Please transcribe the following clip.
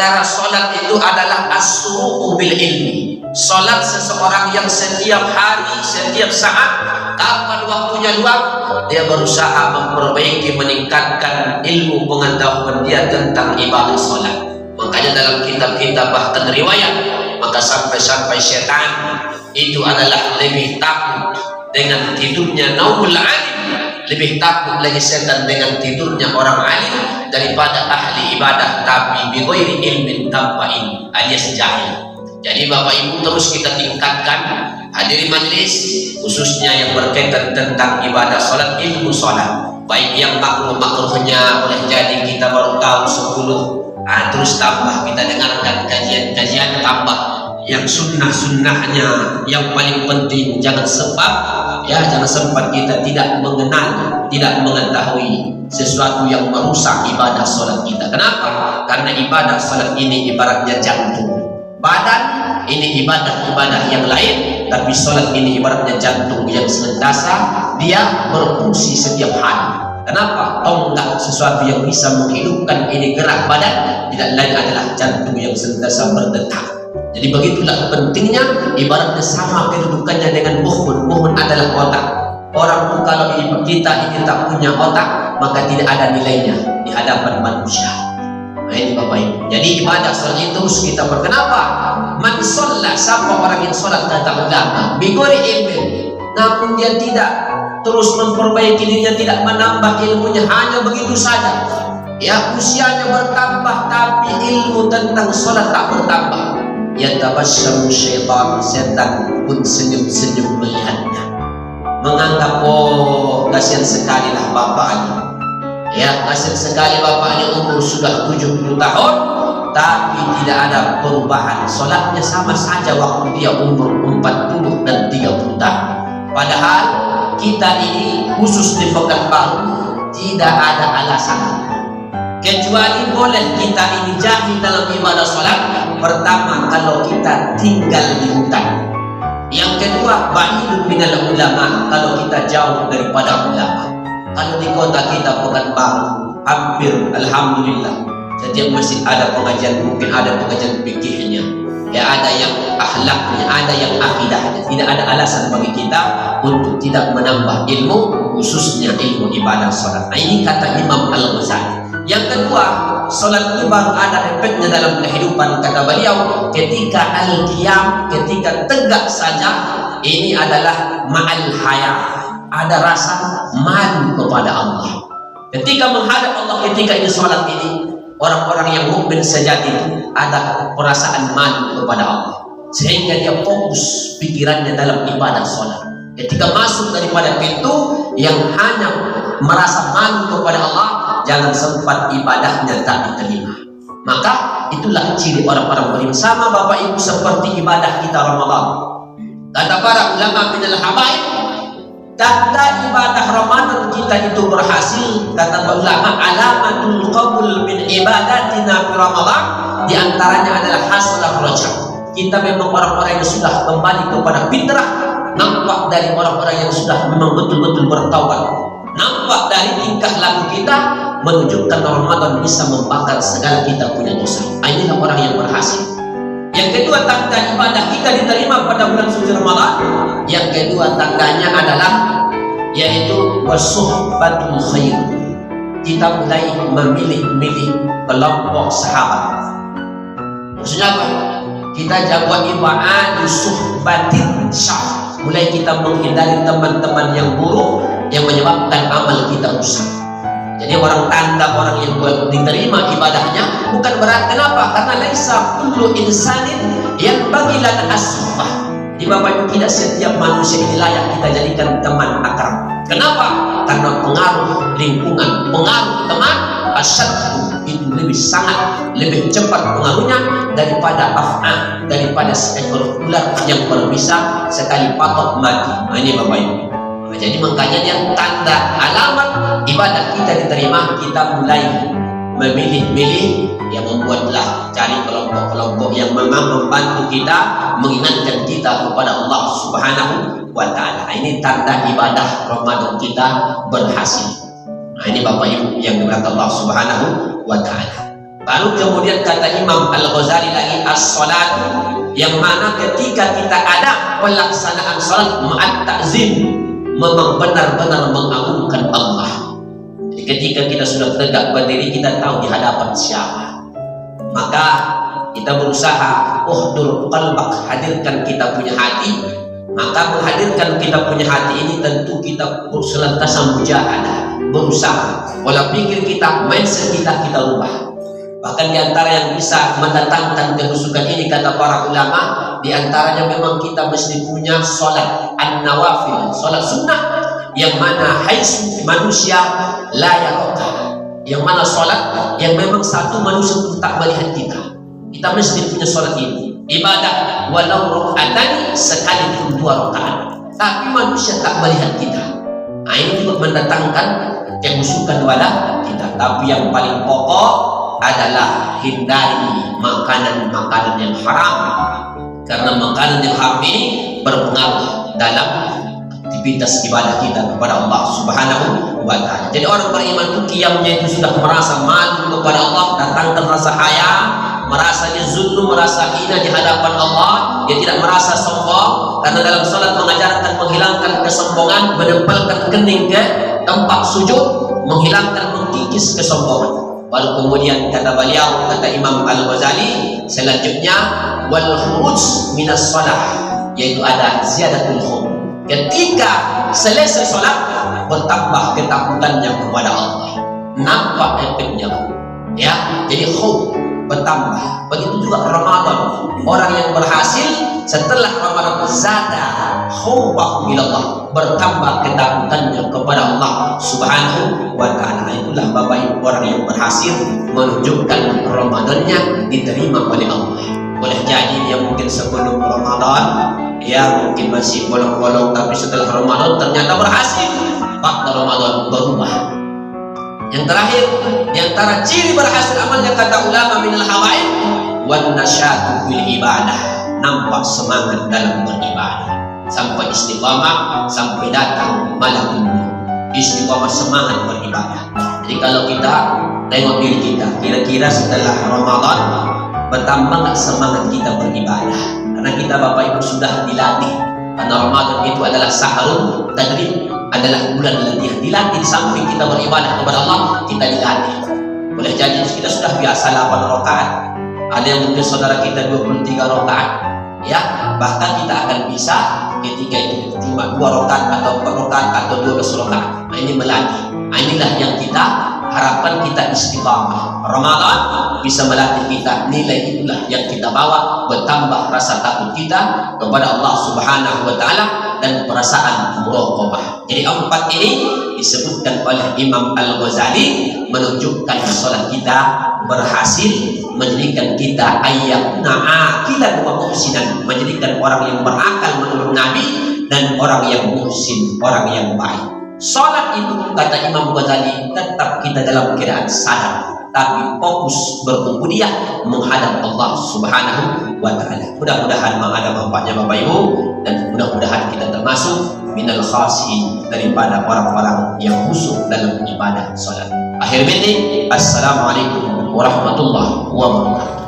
antara sholat itu adalah as-suru'u bil ilmi. Sholat seseorang yang setiap hari, setiap saat, kapan waktunya luang, dia berusaha memperbaiki, meningkatkan ilmu pengetahuan dia tentang ibadah sholat. Makanya dalam kitab-kitab bahkan riwayat, maka sampai-sampai setan itu adalah lebih takut dengan tidurnya naumul alim, lebih takut lagi setan dengan tidurnya orang alim daripada ahli ibadah tapi bighairi ilmin, tanpa ilmu alias jahil. Jadi Bapak Ibu terus kita tingkatkan hadiri majelis khususnya yang berkaitan tentang ibadah sholat, ilmu sholat, baik yang makruh-makruhnya boleh jadi kita baru tahu 10, terus tambah kita dengarkan kajian-kajian, tambah yang sunnah-sunnahnya yang paling penting. Jangan sempat kita tidak mengenal, tidak mengetahui sesuatu yang merusak ibadah sholat kita. Kenapa? Karena ibadah sholat ini ibaratnya jantung badan, ini ibadah-ibadah yang lain, tapi sholat ini ibaratnya jantung yang senantiasa dia berfungsi setiap hari. Kenapa? Tonggak sesuatu yang bisa menghidupkan ini gerak badan tidak lain adalah jantung yang senantiasa berdetak. Jadi begitulah pentingnya, ibaratnya sama kedudukannya dengan muhun. Muhun adalah otak. Orang pun kalau kita ini tak punya otak, maka tidak ada nilainya di hadapan manusia. Nah ini Bapak Ibu. Jadi ibadah sholat itu terus kita berkenapa? Man sholat, siapa orang yang sholat kata ulama bighairi ilmin, namun dia tidak terus memperbaiki dirinya, tidak menambah ilmunya, hanya begitu saja. Ya, usianya bertambah tapi ilmu tentang sholat tak bertambah. Ya tabasyamu syaitan, setan pun senyum-senyum melihatnya, menganggap oh kasihan sekali lah bapaknya. Ya, kasihan sekali bapaknya umur sudah 70 tahun tapi tidak ada perubahan. Sholatnya sama saja waktu dia umur 40 dan 30 tahun. Padahal kita ini khusus di Pekanbaru tidak ada alasan kecuali boleh kita ini jahil dalam ibadah sholat. Pertama, kalau kita tinggal di hutan. Yang kedua, ba'idun minal ulama, kalau kita jauh daripada ulama. Kalau di kota kita Pekanbaru hampir alhamdulillah setiap masjid ada pengajian, mungkin ada pengajian fikihnya, ya ada yang akhlaknya, ada yang akidahnya. Tidak ada alasan bagi kita untuk tidak menambah ilmu, khususnya ilmu ibadah sholat. Nah ini kata Imam Al-Ghazali. Yang kedua, sholat itu baru ada efeknya dalam kehidupan, kata beliau, ketika al-qiyam, ketika tegak saja, ini adalah ma'al haya, ada rasa malu kepada Allah. Ketika menghadap Allah, ketika ini sholat ini, orang-orang yang mukmin sejati itu ada perasaan malu kepada Allah, sehingga dia fokus pikirannya dalam ibadah sholat. Ketika masuk daripada pintu yang hanya merasa malu kepada Allah, jangan sempat ibadahnya tak diterima. Maka itulah ciri orang-orang beriman. Sama Bapak Ibu seperti ibadah kita Ramadan. Kata para ulama minal habaib, tanda ibadah Ramadan kita itu berhasil, kata ulama, alamatul qabul min ibadatina fi Ramadan, di antaranya adalah hasalah rajab. Kita memang orang-orang yang sudah kembali kepada fitrah, nampak dari orang-orang yang sudah memang betul-betul bertaubat, nampak dari tingkah laku kita menunjukkan Ramadan bisa membakar segala kita punya dosa. Inilah orang yang berhasil. Yang kedua, tanda ibadah kita diterima pada bulan suci Ramadan. Yang kedua tandanya adalah yaitu wasuhbatul khair. Kita mulai memilih-milih kelompok sahabat. Maksudnya apa? Kita jaga ibadah suhbatin syah. Mulai kita menghindari teman-teman yang buruk yang menyebabkan amal kita rusak. Jadi orang tanda orang yang diterima ibadahnya bukan berarti kenapa? Karena laisa kullu insanin yang bagilan as-suhbah. Di Bapak Ibu, tidak setiap manusia ini layak kita jadikan teman akrab. Kenapa? Karena pengaruh lingkungan, pengaruh teman asyaddu itu lebih cepat pengaruhnya daripada af'an, daripada seekor ular yang baru bisa sekali patok mati. Nah ini Bapak Ibu. Jadi makanya yang tanda alamat ibadah kita diterima, kita mulai memilih-milih, yang membuatlah cari kelompok-kelompok yang memang membantu kita, mengingatkan kita kepada Allah Subhanahu wa Ta'ala. Ini tanda ibadah Ramadan kita berhasil. Nah ini Bapak Ibu yang diberkati Allah Subhanahu wa Ta'ala. Baru kemudian kata Imam Al-Ghazali lagi, as-salat, yang mana ketika kita ada pelaksanaan salat ma'at ta'zim, memang benar-benar mengagungkan Allah. Jadi ketika kita sudah tegak berdiri, kita tahu di hadapan siapa. Maka kita berusaha uhdur qalbak, hadirkan kita punya hati. Maka menghadirkan kita punya hati ini tentu kita senantiasa mujahadah, berusaha. Pola pikir kita, mindset kita rubah. Bahkan diantara yang bisa mendatangkan kehusukan ini, kata para ulama, diantaranya memang kita mesti punya sholat an-nawafil, sholat sunnah, yang mana haitsu manusia la yaraka, yang mana sholat yang memang satu manusia pun tak melihat kita. Kita mesti punya sholat ini, ibadah walau rakaatan, sekalipun 2 rakaat, tapi manusia tak melihat kita. Nah, ini juga mendatangkan kehusukan pada kita. Tapi yang paling pokok adalah hindari makanan-makanan yang haram, karena makanan yang haram ini berpengaruh dalam aktivitas ibadah kita kepada Allah Subhanahu wa ta'ala. Jadi orang beriman itu qiyamnya itu sudah merasa malu kepada Allah, datangkan rasa haya, merasa dia zulm, merasa hina di hadapan Allah. Dia tidak merasa sombong, karena dalam salat mengajarkan menghilangkan kesombongan, menempelkan kening ke tempat sujud, menghilangkan, mengkikis kesombongan. Lalu kemudian kata beliau, kata Imam Al-Ghazali selanjutnya, wal khuruj minas shalah, yaitu ada ziyadatul khuf. Ketika selesai salat, bertambah ketakutannya kepada Allah. Nampak efeknya, ya. Jadi khuf bertambah. Begitu juga Ramadan. Orang yang berhasil setelah Ramadan, zada khawfahu ilallah, bertambah ketakutannya kepada Allah Subhanahu wa ta'ala. Itulah Bapak Ibu orang yang berhasil, menunjukkan Ramadannya diterima oleh Allah. Boleh jadi dia mungkin sebelum Ramadan, ya mungkin masih bolong-bolong, tapi setelah Ramadan ternyata berhasil. Pada Ramadan berubah. Yang terakhir, di antara ciri berhasil amalnya, kata ulama, minal hawaid wan nasyatu bil ibadah, nampak semangat dalam beribadah, sampai istiqamah, sampai datang malam istiqamah, semangat beribadah. Jadi kalau kita tengok diri kita, kira-kira setelah Ramadan bertambah nggak semangat kita beribadah? Karena kita Bapak Ibu sudah dilatih, karena Ramadan itu adalah sahrul tadrib, adalah bulan latihan, dilatih. Sampai kita beribadah kepada Allah, kita dilatih. Boleh jadi kita sudah biasa 8 rakaat, ada yang mungkin saudara kita 23 rakaat, ya. Bahkan kita akan bisa ketika itu cuma 2 rakaat atau 4 rakaat atau 12 rakaat. Nah, ini melatih. Nah, inilah yang kita harapkan, kita istiqamah. Ramadan bisa melatih kita, nilai itulah yang kita bawa, bertambah rasa takut kita kepada Allah Subhanahu wa ta'ala dan perasaan muraqabah. Jadi 4 ini disebutkan oleh Imam Al-Ghazali, menunjukkan salat kita berhasil, menjadikan kita ayyakuna akilan wa muhsinan, menjadikan orang yang berakal menurut Nabi dan orang yang muhsin, orang yang baik. Salat itu, kata Imam Ghazali, tetap kita dalam keadaan sadar, tapi fokus berubudiyah menghadap Allah Subhanahu wa ta'ala. Mudah-mudahan ada manfaatnya Bapak Ibu, dan mudah-mudahan kita termasuk minal khasiin, daripada orang-orang yang khusyuk dalam ibadah salat. Akhir binti, assalamualaikum warahmatullahi wabarakatuh.